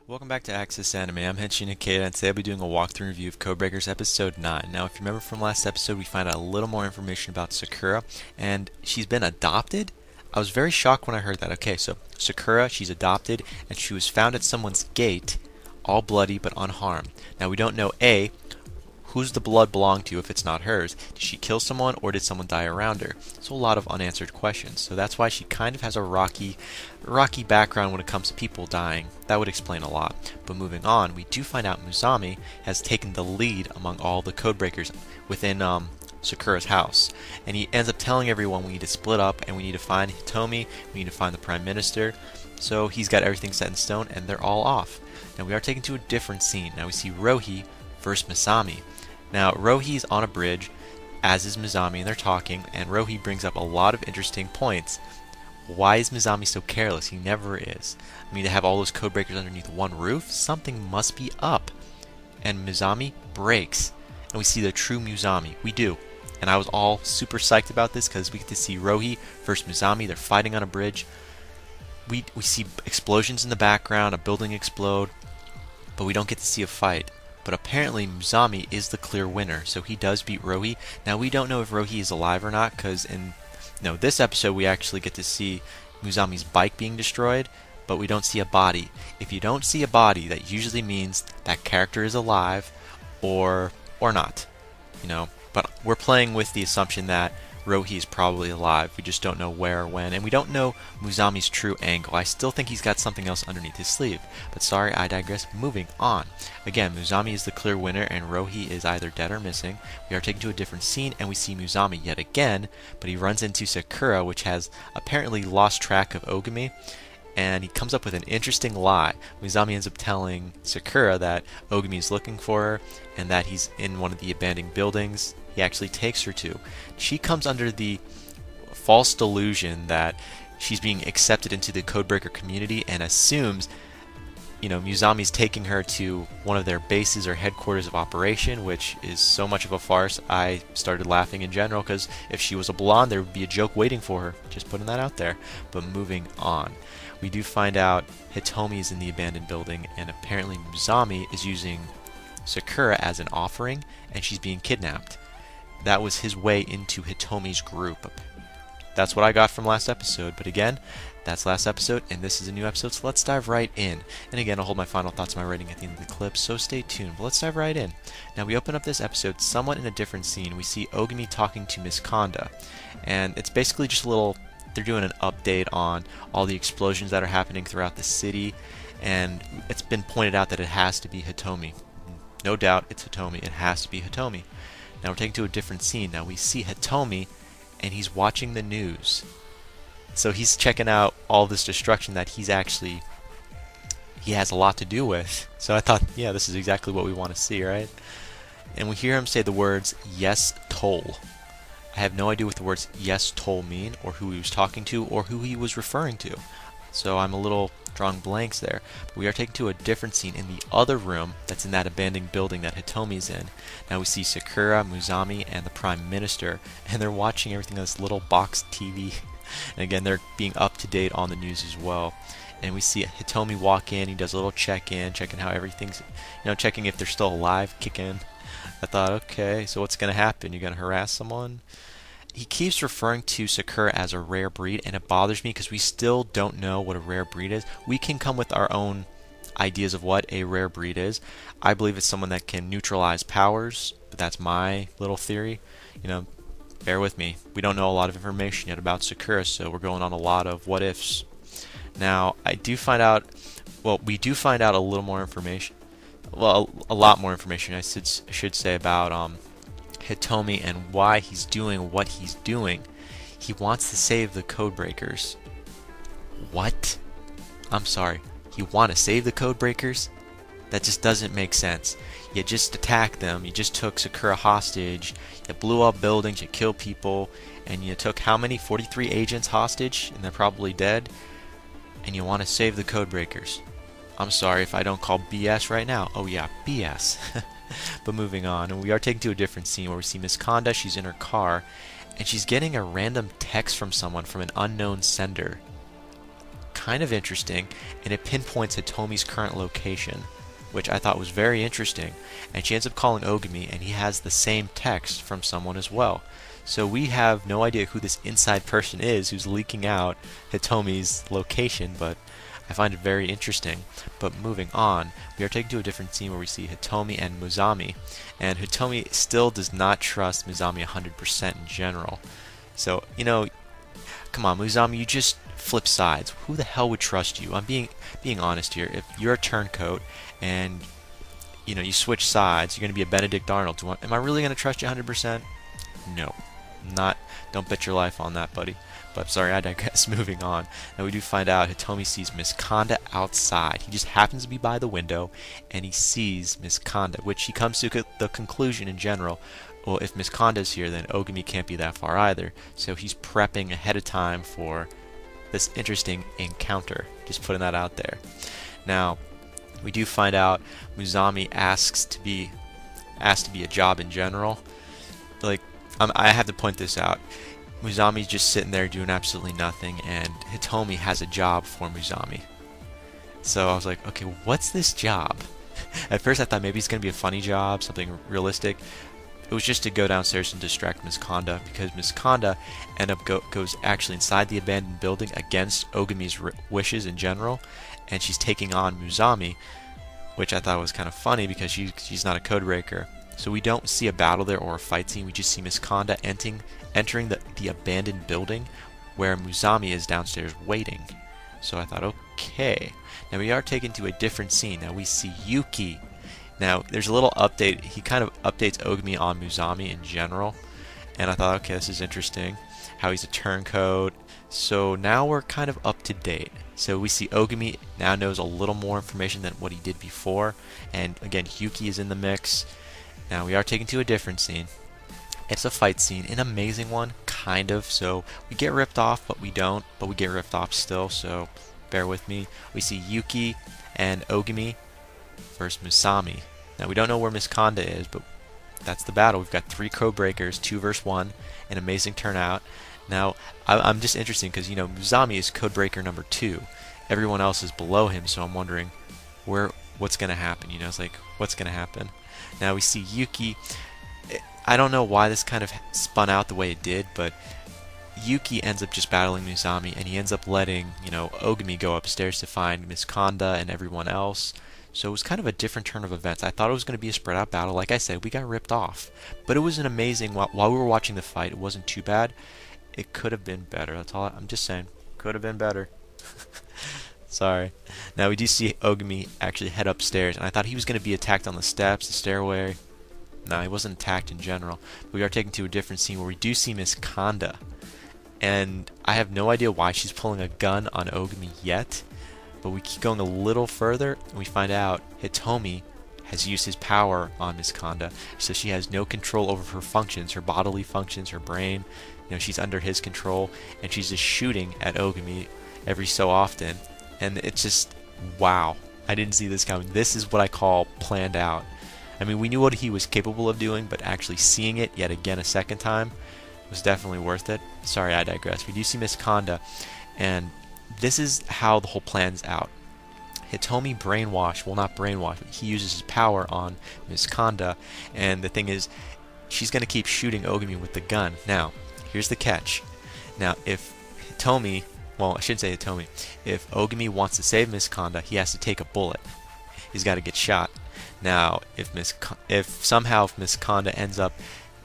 Welcome back to Access Anime. I'm Henshin Ikeda, and today I'll be doing a walkthrough review of Codebreakers Episode 9. Now, if you remember from last episode, we find out a little more information about Sakura, and she's been adopted? I was very shocked when I heard that. Okay, so Sakura, she's adopted, and she was found at someone's gate, all bloody but unharmed. Now, we don't know, A, who's the blood belong to if it's not hers? Did she kill someone or did someone die around her? So a lot of unanswered questions. So that's why she kind of has a rocky background when it comes to people dying. That would explain a lot. But moving on, we do find out Muzami has taken the lead among all the codebreakers within Sakura's house. And he ends up telling everyone we need to split up and we need to find Hitomi, we need to find the Prime Minister. So he's got everything set in stone and they're all off. Now we are taken to a different scene. Now we see Rohi versus Muzami. Now, Rohi's on a bridge, as is Muzami, and they're talking, and Rohi brings up a lot of interesting points. Why is Muzami so careless? He never is. I mean, to have all those codebreakers underneath one roof, something must be up. And Muzami breaks, and we see the true Muzami. We do. And I was all super psyched about this, because we get to see Rohi versus Muzami. They're fighting on a bridge. We see explosions in the background, a building explode, but we don't get to see a fight. But apparently Muzami is the clear winner, so he does beat Rohi. Now we don't know if Rohi is alive or not, because in this episode we actually get to see Muzami's bike being destroyed, but we don't see a body. If you don't see a body, that usually means that character is alive or not. But we're playing with the assumption that Rohi is probably alive. We just don't know where or when, and we don't know Muzami's true angle. I still think he's got something else underneath his sleeve. But sorry, I digress. Moving on. Again, Muzami is the clear winner, and Rohi is either dead or missing. We are taken to a different scene, and we see Muzami yet again, but he runs into Sakura, which has apparently lost track of Ogami, and he comes up with an interesting lie. Muzami ends up telling Sakura that Ogami is looking for her, and that he's in one of the abandoned buildings he actually takes her to. She comes under the false delusion that she's being accepted into the Codebreaker community and assumes, Muzami's taking her to one of their bases or headquarters of operation, which is so much of a farce. I started laughing in general, because if she was a blonde, there would be a joke waiting for her. Just putting that out there. But moving on. We do find out Hitomi is in the abandoned building, and apparently Muzami is using Sakura as an offering, and she's being kidnapped. That was his way into Hitomi's group. That's what I got from last episode, but again, that's last episode, and this is a new episode, so let's dive right in. And again, I'll hold my final thoughts on my rating at the end of the clip, so stay tuned, but let's dive right in. Now, we open up this episode somewhat in a different scene. We see Ogami talking to Miss Konda, and it's basically just they're doing an update on all the explosions that are happening throughout the city, and it's been pointed out that it has to be Hitomi. No doubt, it's Hitomi. It has to be Hitomi. Now we're taken to a different scene. Now we see Hitomi, and he's watching the news. So he's checking out all this destruction that he has a lot to do with. So I thought, yeah, this is exactly what we want to see, right? And we hear him say the words, "Yes, Toll." I have no idea what the words "Yes, Toll" mean, or who he was talking to, or who he was referring to. So I'm a little drawing blanks there. But we are taken to a different scene in the other room that's in that abandoned building that Hitomi's in. Now we see Sakura, Muzami, and the Prime Minister, and they're watching everything on this little box TV. And again, they're being up to date on the news as well. And we see Hitomi walk in, he does a little check-in, checking how everything's, checking if they're still alive, kick in. I thought, okay, so what's going to happen? You're going to harass someone? He keeps referring to Sakura as a rare breed, and it bothers me because we still don't know what a rare breed is. We can come with our own ideas of what a rare breed is. I believe it's someone that can neutralize powers, but that's my little theory. Bear with me. We don't know a lot of information yet about Sakura, so we're going on a lot of what ifs. Now, we do find out a little more information. Well, a lot more information, I should say, about Hitomi and why he's doing what he's doing. He wants to save the Codebreakers. What? I'm sorry. You want to save the Codebreakers? That just doesn't make sense. You just attacked them. You just took Sakura hostage. You blew up buildings. You killed people. And you took how many? 43 agents hostage? And they're probably dead. And you want to save the Codebreakers. I'm sorry if I don't call BS right now. Oh yeah, BS. But moving on, and we are taken to a different scene where we see Miss Konda. She's in her car, and she's getting a random text from someone from an unknown sender. kind of interesting, and it pinpoints Hitomi's current location, which I thought was very interesting. And she ends up calling Ogami, and he has the same text from someone as well. So we have no idea who this inside person is who's leaking out Hitomi's location, but I find it very interesting. But moving on, we are taken to a different scene where we see Hitomi and Muzami, and Hitomi still does not trust Muzami 100% in general. So, you know, come on, Muzami, you just flip sides. Who the hell would trust you? I'm being honest here. If you're a turncoat and you switch sides, you're going to be a Benedict Arnold. Am I really going to trust you 100%? No. Not. Don't bet your life on that, buddy. But sorry, I digress. Moving on. Now we do find out Hitomi sees Miss Kanda outside. He just happens to be by the window, and he sees Miss Kanda, which he comes to the conclusion in general, well, if Miss Kanda's here, then Ogami can't be that far either. So he's prepping ahead of time for this interesting encounter. Just putting that out there. Now, we do find out Muzami asks to be a job in general. Like, I have to point this out. Muzami's just sitting there doing absolutely nothing, and Hitomi has a job for Muzami. So I was like, okay, what's this job? At first I thought maybe it's going to be a funny job, something realistic. It was just to go downstairs and distract Miss Kanda, because Miss Kanda goes actually inside the abandoned building against Ogami's wishes in general, and she's taking on Muzami, which I thought was kind of funny because she's not a codebreaker. So we don't see a battle there or a fight scene, we just see Miss Kanda entering the abandoned building where Muzami is downstairs waiting. So I thought, okay. Now we are taken to a different scene. Now we see Yuki. Now there's a little update. He kind of updates Ogami on Muzami in general. And I thought, okay, this is interesting. How he's a turncoat. So now we're kind of up to date. So we see Ogami now knows a little more information than what he did before. And again, Yuki is in the mix. Now we are taken to a different scene. It's a fight scene, an amazing one, kind of. So we get ripped off, but we don't. But we get ripped off still, so bear with me. We see Yuki and Ogami versus Muzami. Now we don't know where Miss Kanda is, but that's the battle. We've got 3 codebreakers, 2 versus 1, an amazing turnout. Now I'm just interested because Muzami is codebreaker number 2. Everyone else is below him, so I'm wondering what's gonna happen. It's like, what's gonna happen? Now we see Yuki. I don't know why this kind of spun out the way it did, but Yuki ends up just battling Muzami, and he ends up letting, Ogami go upstairs to find Miss Kanda and everyone else. So it was kind of a different turn of events. I thought it was going to be a spread out battle. Like I said, we got ripped off. But it was an amazing, while we were watching the fight, it wasn't too bad. It could have been better. That's all I'm just saying. Could have been better. Sorry. Now we do see Ogami actually head upstairs, and I thought he was going to be attacked on the steps, the stairway. No, he wasn't attacked in general. But we are taken to a different scene where we do see Miss Kanda. And I have no idea why she's pulling a gun on Ogami yet. But we keep going a little further, and we find out Hitomi has used his power on Miss Kanda. So she has no control over her functions, her bodily functions, her brain. She's under his control, and she's just shooting at Ogami every so often. And it's just, wow. I didn't see this coming. This is what I call planned out. I mean, we knew what he was capable of doing, but actually seeing it yet again a second time was definitely worth it. Sorry, I digress. We do see Miss Kanda, and this is how the whole plan's out. Hitomi not brainwash, but he uses his power on Miss Kanda, and the thing is, she's going to keep shooting Ogami with the gun. Now, here's the catch. Now, if Hitomi, well, I shouldn't say Hitomi, if Ogami wants to save Miss Kanda, he has to take a bullet. He's got to get shot. Now, if somehow Miss Kanda ends up,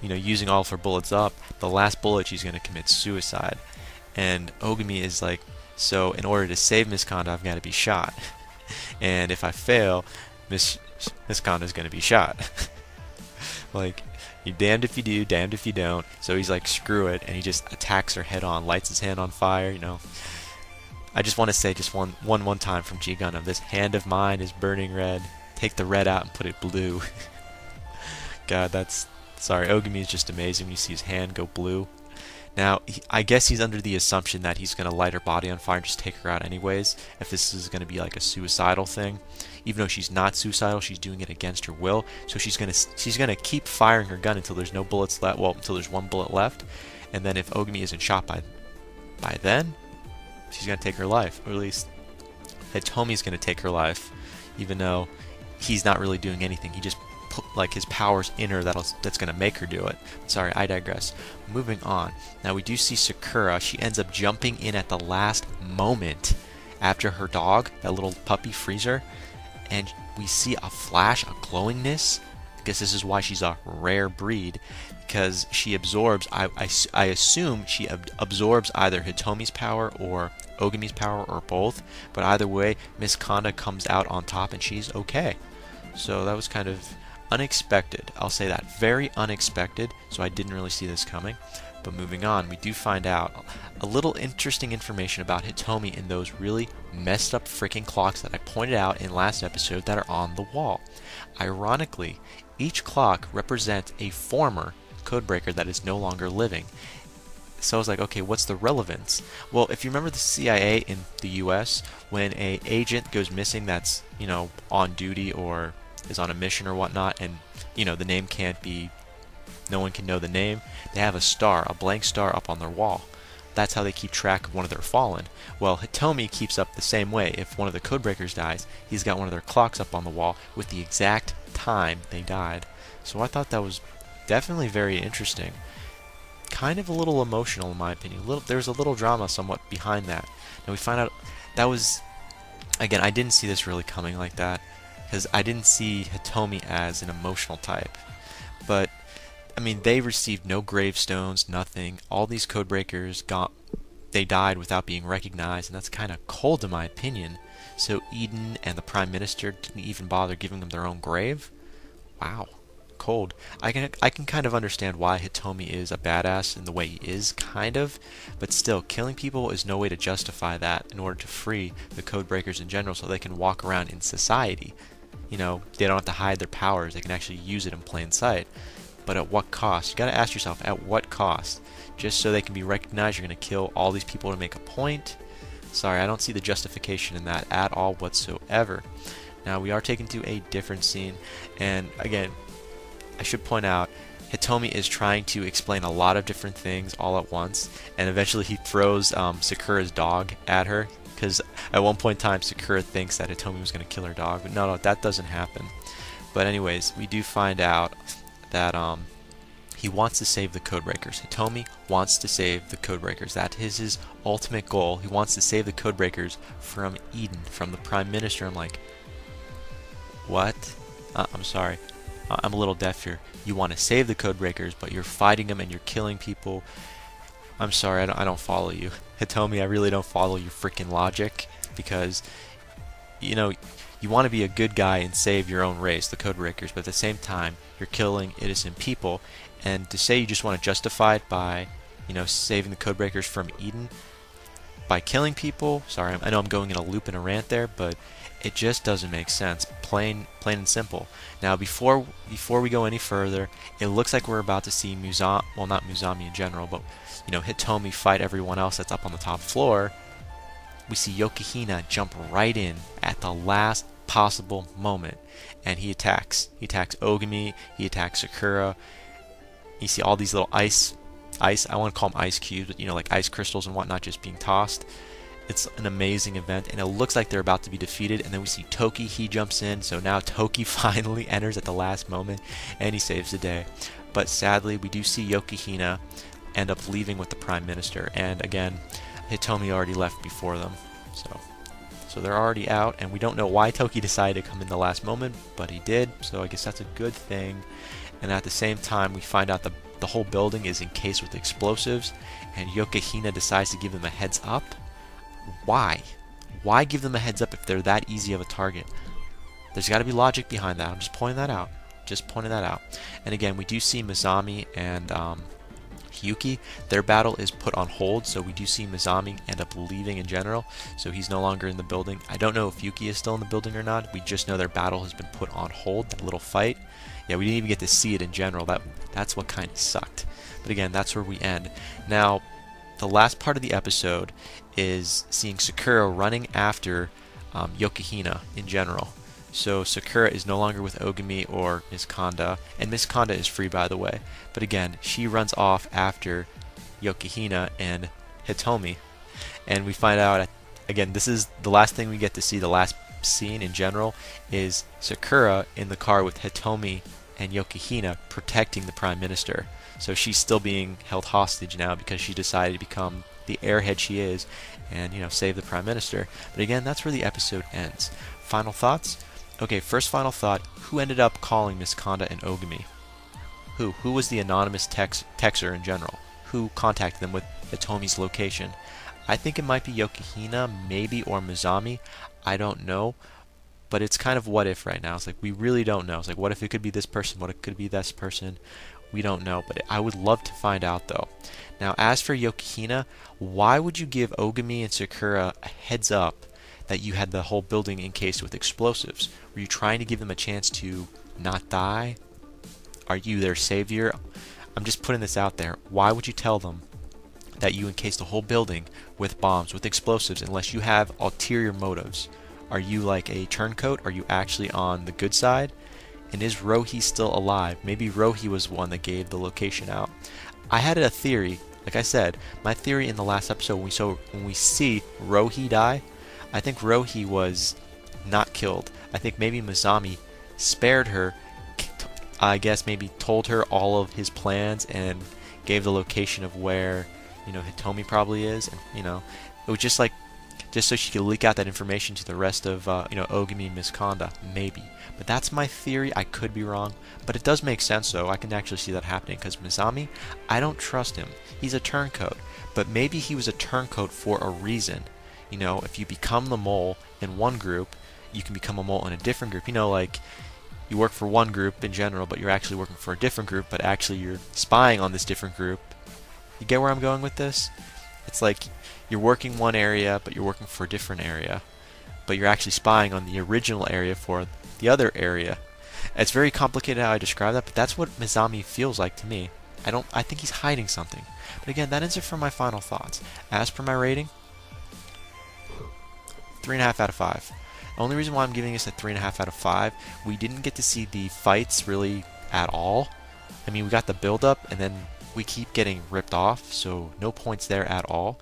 using all of her bullets up, the last bullet she's going to commit suicide. And Ogami is like, so in order to save Miss Kanda, I've got to be shot. And if I fail, Miss Kanda is going to be shot. Like, you're damned if you do, damned if you don't. So he's like, screw it, and he just attacks her head on, lights his hand on fire. I just want to say just one time from G Gundam, this hand of mine is burning red. Take the red out and put it blue. God, sorry, Ogami is just amazing when you see his hand go blue. Now, I guess he's under the assumption that he's going to light her body on fire and just take her out anyways, if this is going to be like a suicidal thing. Even though she's not suicidal, she's doing it against her will, so she's going to keep firing her gun until there's no bullets left, well, until there's 1 bullet left, and then if Ogami isn't shot by then, she's gonna take her life, or at least Hitomi's gonna take her life, even though he's not really doing anything. He just put like his powers in her that's gonna make her do it. Sorry, I digress. Moving on. Now we do see Sakura. She ends up jumping in at the last moment after her dog, that little puppy, frees her, and we see a flash, a glowingness. I guess this is why she's a rare breed, because she absorbs, I assume she absorbs either Hitomi's power or Ogami's power or both, but either way, Miss Kanda comes out on top and she's okay. So that was kind of unexpected. I'll say that, very unexpected, so I didn't really see this coming. But moving on, we do find out a little interesting information about Hitomi in those really messed up freaking clocks that I pointed out in last episode that are on the wall. Ironically, each clock represents a former codebreaker that is no longer living. So I was like, okay, what's the relevance? Well, if you remember the CIA in the US, when a agent goes missing that's, you know, on duty or is on a mission or whatnot, and, you know, the name can't be, no one can know the name, they have a star, a blank star up on their wall. That's how they keep track of one of their fallen. Well, Hitomi keeps up the same way. If one of the codebreakers dies, he's got one of their clocks up on the wall with the exact time they died. So I thought that was definitely very interesting. Kind of a little emotional in my opinion. There's a little drama somewhat behind that. And we find out that was, again, I didn't see this really coming like that, because I didn't see Hitomi as an emotional type. But I mean, they received no gravestones, nothing. All these codebreakers they died without being recognized, and that's kind of cold in my opinion. So Eden and the Prime Minister didn't even bother giving them their own grave? Wow, cold. I can kind of understand why Hitomi is a badass in the way he is, kind of, but still, killing people is no way to justify that in order to free the codebreakers in general so they can walk around in society. You know, they don't have to hide their powers, they can actually use it in plain sight. But at what cost? You gotta ask yourself, at what cost? Just so they can be recognized, you're gonna kill all these people to make a point? Sorry, I don't see the justification in that at all whatsoever. Now, we are taken to a different scene, and again, I should point out, Hitomi is trying to explain a lot of different things all at once, and eventually he throws Sakura's dog at her, because at one point in time, Sakura thinks that Hitomi was gonna kill her dog, but no, that doesn't happen. But anyways, we do find out that he wants to save the codebreakers. Hitomi wants to save the codebreakers. That is his ultimate goal. He wants to save the codebreakers from Eden, from the Prime Minister. I'm like, what? I'm sorry. I'm a little deaf here. You want to save the codebreakers, but you're fighting them and you're killing people. I'm sorry, I don't follow you. Hitomi, I really don't follow your freaking logic, because, you know, you want to be a good guy and save your own race, the codebreakers, but at the same time, you're killing innocent people. And to say you just want to justify it by, you know, saving the codebreakers from Eden by killing people, sorry, I know I'm going in a loop and a rant there, but it just doesn't make sense. Plain and simple. Now, before we go any further, it looks like we're about to see well, not Muzami in general, but, you know, Hitomi fight everyone else that's up on the top floor. We see Yukihina jump right in at the last possible moment, and he attacks. He attacks Ogami, he attacks Sakura. You see all these little ice, I want to call them ice cubes, but, you know, like ice crystals and whatnot just being tossed. It's an amazing event, and it looks like they're about to be defeated, and then we see Toki, he jumps in, so now Toki finally enters at the last moment, and he saves the day. But sadly, we do see Yukihina end up leaving with the Prime Minister, and again, Hitomi already left before them, so they're already out, and we don't know why Toki decided to come in the last moment, but he did, so I guess that's a good thing. And at the same time, we find out the whole building is encased with explosives, and Yukihina decides to give them a heads up. Why? Why give them a heads up if they're that easy of a target? There's got to be logic behind that. I'm just pointing that out. And again, we do see Mizami and Hiyuki. Their battle is put on hold, so we do see Mizami end up leaving in general, so he's no longer in the building. I don't know if Yuki is still in the building or not. We just know their battle has been put on hold, that little fight. Yeah, we didn't even get to see it in general. That's what kind of sucked. But again, that's where we end. Now, the last part of the episode is seeing Sakura running after Yukihina in general. So Sakura is no longer with Ogami or Miss Kanda, and Miss Kanda is free, by the way. But again, she runs off after Yukihina and Hitomi, And we find out, again, this is the last thing we get to see, the last scene in general, is Sakura in the car with Hitomi and Yukihina protecting the Prime Minister. So she's still being held hostage now because she decided to become the airhead she is and, you know, save the Prime Minister. But again, that's where the episode ends. Final thoughts? Okay, first final thought, who ended up calling Miss Kanda and Ogami? Who was the anonymous texter in general? Who contacted them with Hitomi's location? I think it might be Yukihina, maybe, or Mizami. I don't know. But it's kind of what if right now. It's like we really don't know. It's like what if it could be this person? What if it could be this person? We don't know. But I would love to find out though. Now as for Yukihina, why would you give Ogami and Sakura a heads up that you had the whole building encased with explosives? Were you trying to give them a chance to not die? Are you their savior? I'm just putting this out there. Why would you tell them that you encased the whole building with bombs, with explosives, unless you have ulterior motives? Are you like a turncoat? Are you actually on the good side? And is Rohi still alive? Maybe Rohi was the one that gave the location out. I had a theory. Like I said, my theory in the last episode, when we see Rohi die, I think Rohi was not killed. I think maybe Mizami spared her. I guess maybe told her all of his plans and gave the location of where, you know, Hitomi probably is, and, you know, it was just like, just so she could leak out that information to the rest of, you know, Ogami and Miss Kanda, maybe. But that's my theory. I could be wrong, but it does make sense, though. I can actually see that happening, because Mizami, I don't trust him. He's a turncoat, but maybe he was a turncoat for a reason. You know, if you become the mole in one group, you can become a mole in a different group. You know, like, you work for one group in general, but you're actually working for a different group, but actually you're spying on this different group. You get where I'm going with this? It's like you're working one area, but you're working for a different area, but you're actually spying on the original area for the other area. It's very complicated how I describe that, but that's what Mizami feels like to me. I think he's hiding something. But again, that is it for my final thoughts. As per my rating, 3.5 out of 5. The only reason why I'm giving this a 3.5 out of 5, we didn't get to see the fights really at all. I mean, we got the build up, and then we keep getting ripped off, so no points there at all.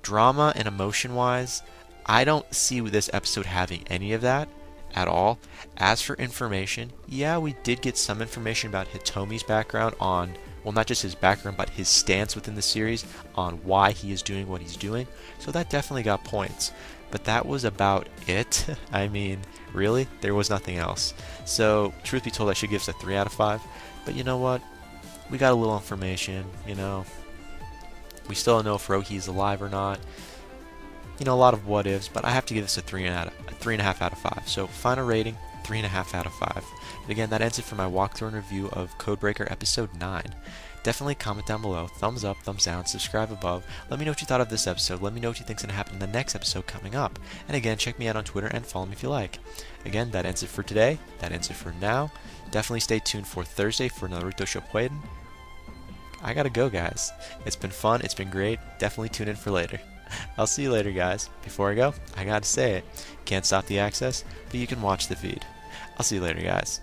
Drama and emotion wise, I don't see this episode having any of that at all. As for information, yeah, we did get some information about Hitomi's background on, well, not just his background, but his stance within the series on why he is doing what he's doing, so that definitely got points. But that was about it. I mean, really? There was nothing else. So, truth be told, I should give this a 3 out of 5. But you know what? We got a little information, you know. We still don't know if Rohi is alive or not. You know, a lot of what ifs, but I have to give this a 3.5 out of 5. So, final rating, 3.5 out of 5. But again, that ends it for my walkthrough and review of Codebreaker Episode 9. Definitely comment down below, thumbs up, thumbs down, subscribe above. Let me know what you thought of this episode. Let me know what you think is going to happen in the next episode coming up. And again, check me out on Twitter and follow me if you like. Again, that ends it for today. That ends it for now. Definitely stay tuned for Thursday for Naruto Shippuden. I gotta go, guys. It's been fun. It's been great. Definitely tune in for later. I'll see you later, guys. Before I go, I gotta say it. Can't stop the access, but you can watch the feed. I'll see you later, guys.